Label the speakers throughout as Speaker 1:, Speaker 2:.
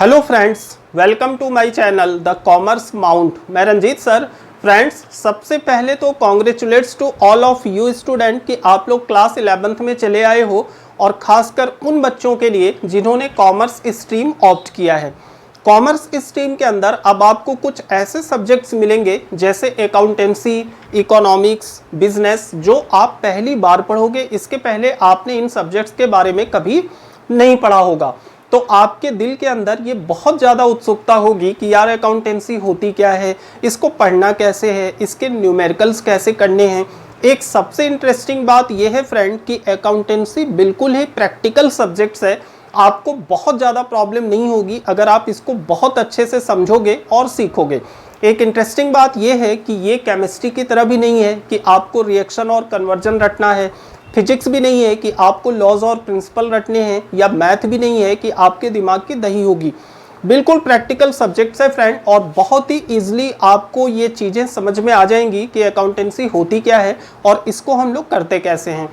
Speaker 1: Hello friends, welcome to my channel the commerce mount. मैं Ranjeet sir. Friends, सबसे पहले तो congratulates to all of you student कि आप लोग क्लास 11th में चले आए हो, और खासकर उन बच्चों के लिए जिन्होंने कॉमर्स स्ट्रीम ऑप्ट किया है। कॉमर्स स्ट्रीम के अंदर अब आपको कुछ ऐसे सब्जेक्ट्स मिलेंगे जैसे अकाउंटेंसी, इकोनॉमिक्स, बिजनेस, जो आप पहली बार पढ़ोगे। इसके पहले आपने इन सब्जेक्ट्स के बारे में कभी नहीं पढ़ा होगा, तो आपके दिल के अंदर ये बहुत ज़्यादा उत्सुकता होगी कि यार अकाउंटेंसी होती क्या है, इसको पढ़ना कैसे है, इसके न्यूमेरिकल्स कैसे करने हैं। एक सबसे इंटरेस्टिंग बात यह है फ्रेंड कि अकाउंटेंसी बिल्कुल ही प्रैक्टिकल सब्जेक्ट्स है। आपको बहुत ज़्यादा प्रॉब्लम नहीं होगी अगर आप इसको बहुत अच्छे से समझोगे और सीखोगे। एक इंटरेस्टिंग बात यह है कि ये केमिस्ट्री की तरह भी नहीं है कि आपको रिएक्शन और कन्वर्जन रटना है, फिजिक्स भी नहीं है कि आपको लॉज और प्रिंसिपल रटने हैं, या मैथ भी नहीं है कि आपके दिमाग की दही होगी। बिल्कुल प्रैक्टिकल सब्जेक्ट्स है फ्रेंड, और बहुत ही इजीली आपको ये चीज़ें समझ में आ जाएंगी कि अकाउंटेंसी होती क्या है और इसको हम लोग करते कैसे हैं।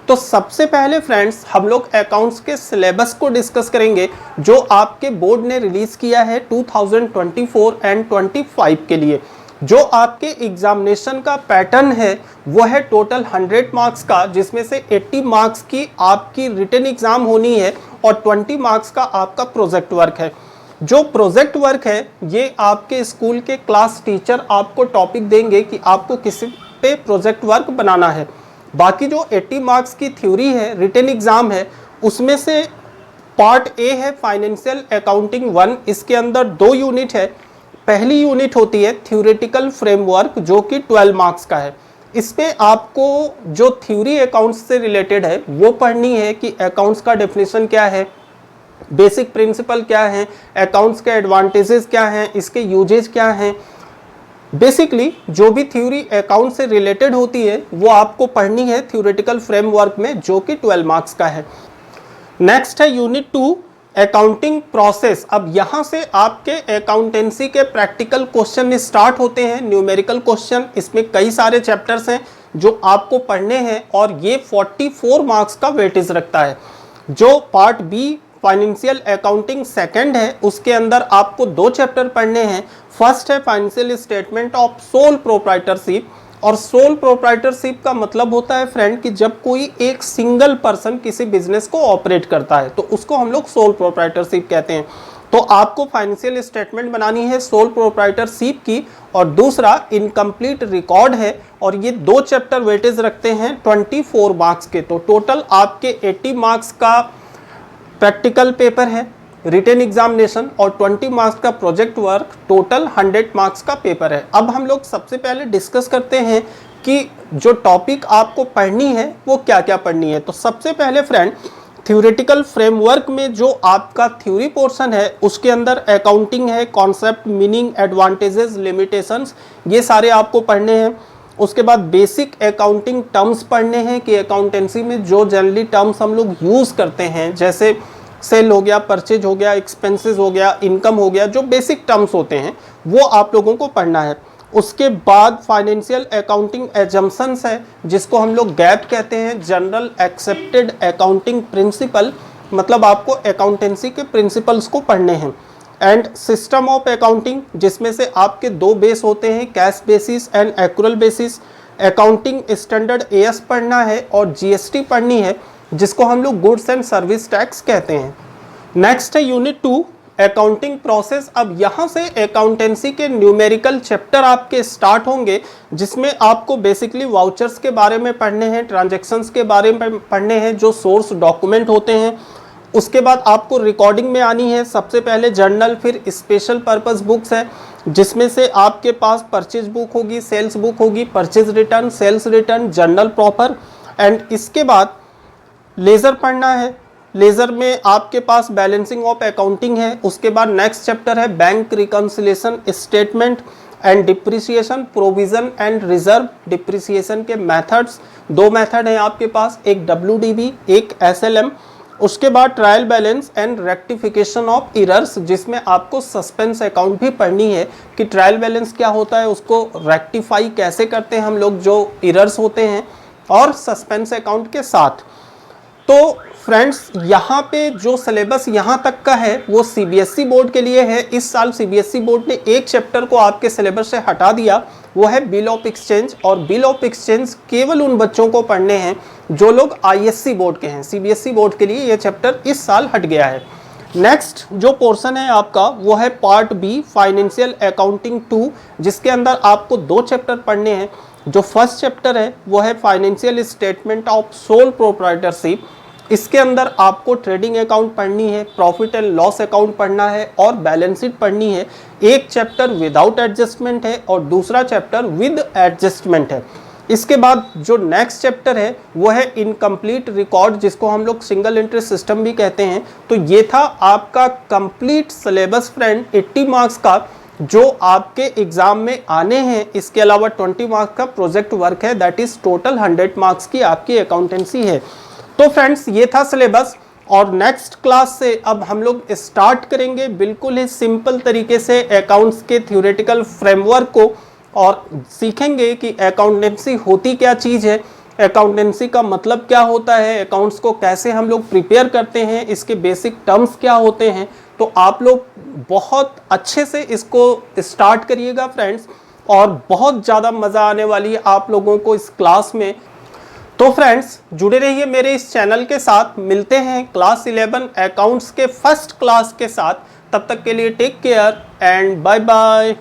Speaker 1: तो सबसे पहले फ्रेंड्स, हम लोग अकाउंट्स के सिलेबस को डिस्कस करेंगे जो आपके बोर्ड ने रिलीज़ किया है 2024 एंड 25 के लिए। जो आपके एग्जामिनेशन का पैटर्न है वो है टोटल 100 मार्क्स का, जिसमें से 80 मार्क्स की आपकी रिटन एग्जाम होनी है और 20 मार्क्स का आपका प्रोजेक्ट वर्क है। जो प्रोजेक्ट वर्क है ये आपके स्कूल के क्लास टीचर आपको टॉपिक देंगे कि आपको किस पे प्रोजेक्ट वर्क बनाना है। बाकी जो 80 मार्क्स की थ्योरी है, रिटन एग्जाम है, उसमें से पार्ट ए है फाइनेंशियल अकाउंटिंग 1। इसके अंदर 2 यूनिट है। पहली यूनिट होती है थ्योरेटिकल फ्रेमवर्क जो कि 12 मार्क्स का है। इसमें आपको जो थ्योरी अकाउंट्स से रिलेटेड है वो पढ़नी है कि अकाउंट्स का डेफिनेशन क्या है, बेसिक प्रिंसिपल क्या है, अकाउंट्स के एडवांटेजेस क्या हैं, इसके यूजेज क्या हैं। बेसिकली जो भी थ्योरी अकाउंट से रिलेटेड होती है वो आपको पढ़नी है थ्योरेटिकल फ्रेमवर्क में, जो कि 12 मार्क्स का है। नेक्स्ट है यूनिट 2 अकाउंटिंग प्रोसेस। अब यहाँ से आपके अकाउंटेंसी के प्रैक्टिकल क्वेश्चन स्टार्ट होते हैं, न्यूमेरिकल क्वेश्चन। इसमें कई सारे चैप्टर्स हैं जो आपको पढ़ने हैं और ये 44 मार्क्स का वेटेज रखता है। जो part be financial accounting second है, उसके अंदर आपको 2 चैप्टर पढ़ने हैं। फर्स्ट है financial statement of sole proprietorship, और सोल प्रोप्राइटरशिप का मतलब होता है फ्रेंड कि जब कोई एक सिंगल पर्सन किसी बिजनेस को ऑपरेट करता है तो उसको हम लोग सोल प्रोप्राइटरशिप कहते हैं। तो आपको फाइनेंशियल स्टेटमेंट बनानी है सोल प्रोप्राइटरशिप की, और दूसरा इनकम्प्लीट रिकॉर्ड है, और ये 2 चैप्टर वेटेज रखते हैं 24 मार्क्स के। तो टोटल आपके 80 मार्क्स का प्रैक्टिकल पेपर है, रिटन एग्जामिनेशन, और 20 मार्क्स का प्रोजेक्ट वर्क, टोटल 100 मार्क्स का पेपर है। अब हम लोग सबसे पहले डिस्कस करते हैं कि जो टॉपिक आपको पढ़नी है वो क्या क्या पढ़नी है। तो सबसे पहले फ्रेंड, थ्योरेटिकल फ्रेमवर्क में जो आपका थ्योरी पोर्शन है उसके अंदर अकाउंटिंग है, कॉन्सेप्ट, मीनिंग, एडवांटेजेस, लिमिटेशंस, ये सारे आपको पढ़ने हैं। उसके बाद बेसिक अकाउंटिंग टर्म्स पढ़ने हैं कि अकाउंटेंसी में जो जनरली टर्म्स हम लोग यूज़ करते हैं, जैसे सेल हो गया, परचेज हो गया, एक्सपेंसेस हो गया, इनकम हो गया, जो बेसिक टर्म्स होते हैं वो आप लोगों को पढ़ना है। उसके बाद फाइनेंशियल अकाउंटिंग एजम्पशंस है, जिसको हम लोग गैप कहते हैं, जनरल एक्सेप्टेड अकाउंटिंग प्रिंसिपल, मतलब आपको अकाउंटेंसी के प्रिंसिपल्स को पढ़ने हैं। एंड सिस्टम ऑफ अकाउंटिंग, जिसमें से आपके 2 बेस होते हैं, cash basis and accrual basis. Accounting standard as पढ़ना है, और जीएसटी पढ़नी है, जिसको हम लोग गुड्स एंड सर्विस टैक्स कहते हैं। नेक्स्ट है यूनिट 2 अकाउंटिंग प्रोसेस। अब यहाँ से अकाउंटेंसी के न्यूमेरिकल चैप्टर आपके स्टार्ट होंगे, जिसमें आपको बेसिकली वाउचर्स के बारे में पढ़ने हैं, ट्रांजैक्शंस के बारे में पढ़ने हैं, जो सोर्स डॉक्यूमेंट होते हैं। उसके बाद आपको रिकॉर्डिंग में आनी है सबसे पहले जर्नल, फिर स्पेशल पर्पस बुक्स है, जिसमें से आपके पास परचेज बुक होगी, सेल्स बुक होगी, purchase return, sales return, journal proper. And इसके बाद लेज़र पढ़ना है। लेज़र में आपके पास बैलेंसिंग ऑफ अकाउंटिंग है। उसके बाद नेक्स्ट चैप्टर है bank reconciliation statement and depreciation, provision and reserve depreciation के मेथड्स। 2 मेथड हैं आपके पास, एक WDB, एक SLM। उसके बाद trial balance and rectification of errors, जिसमें आपको सस्पेंस अकाउंट भी पढ़नी है कि ट्रायल बैलेंस क्या होता है, उसको रेक्टिफाई कैसे करते हैं हम लोग जो एरर्स होते हैं, और सस्पेंस अकाउंट के साथ। तो फ्रेंड्स यहाँ पे जो सिलेबस यहाँ तक का है वो सीबीएसई बोर्ड के लिए है। इस साल सीबीएसई बोर्ड ने एक चैप्टर को आपके सिलेबस से हटा दिया, वो है बिल ऑफ एक्सचेंज। और बिल ऑफ एक्सचेंज केवल उन बच्चों को पढ़ने हैं जो लोग आईएससी बोर्ड के हैं। सीबीएसई बोर्ड के लिए ये चैप्टर इस साल हट गया है। नेक्स्ट जो पोर्शन है आपका वो है पार्ट बी फाइनेंशियल अकाउंटिंग 2, जिसके अंदर आपको 2 चैप्टर पढ़ने हैं। जो फर्स्ट चैप्टर है वो है financial statement of sole proprietorship. इसके अंदर आपको ट्रेडिंग अकाउंट पढ़नी है, प्रॉफिट एंड लॉस अकाउंट पढ़ना है और बैलेंस शीट पढ़नी है। एक चैप्टर विदाउट एडजस्टमेंट है और दूसरा चैप्टर विद एडजस्टमेंट है। इसके बाद जो नेक्स्ट चैप्टर है वो है इनकम्प्लीट रिकॉर्ड, जिसको हम लोग सिंगल एंट्री सिस्टम भी कहते हैं। तो ये था आपका कंप्लीट सिलेबस फ्रेंड 80 मार्क्स का, जो आपके एग्जाम में आने हैं। इसके अलावा 20 मार्क्स का प्रोजेक्ट वर्क है, दैट इज टोटल 100 मार्क्स की आपकी अकाउंटेंसी है। तो फ्रेंड्स ये था सिलेबस, और नेक्स्ट क्लास से अब हम लोग स्टार्ट करेंगे बिल्कुल ही सिंपल तरीके से अकाउंट्स के थ्योरेटिकल फ्रेमवर्क को, और सीखेंगे कि अकाउंटेंसी होती क्या चीज़ है, अकाउंटेंसी का मतलब क्या होता है, अकाउंट्स को कैसे हम लोग प्रिपेयर करते हैं, इसके बेसिक टर्म्स क्या होते हैं। तो आप लोग बहुत अच्छे से इसको स्टार्ट करिएगा फ्रेंड्स, और बहुत ज़्यादा मज़ा आने वाली है आप लोगों को इस क्लास में। तो फ्रेंड्स जुड़े रहिए मेरे इस चैनल के साथ। मिलते हैं क्लास 11 अकाउंट्स के फर्स्ट क्लास के साथ। तब तक के लिए take care and bye bye.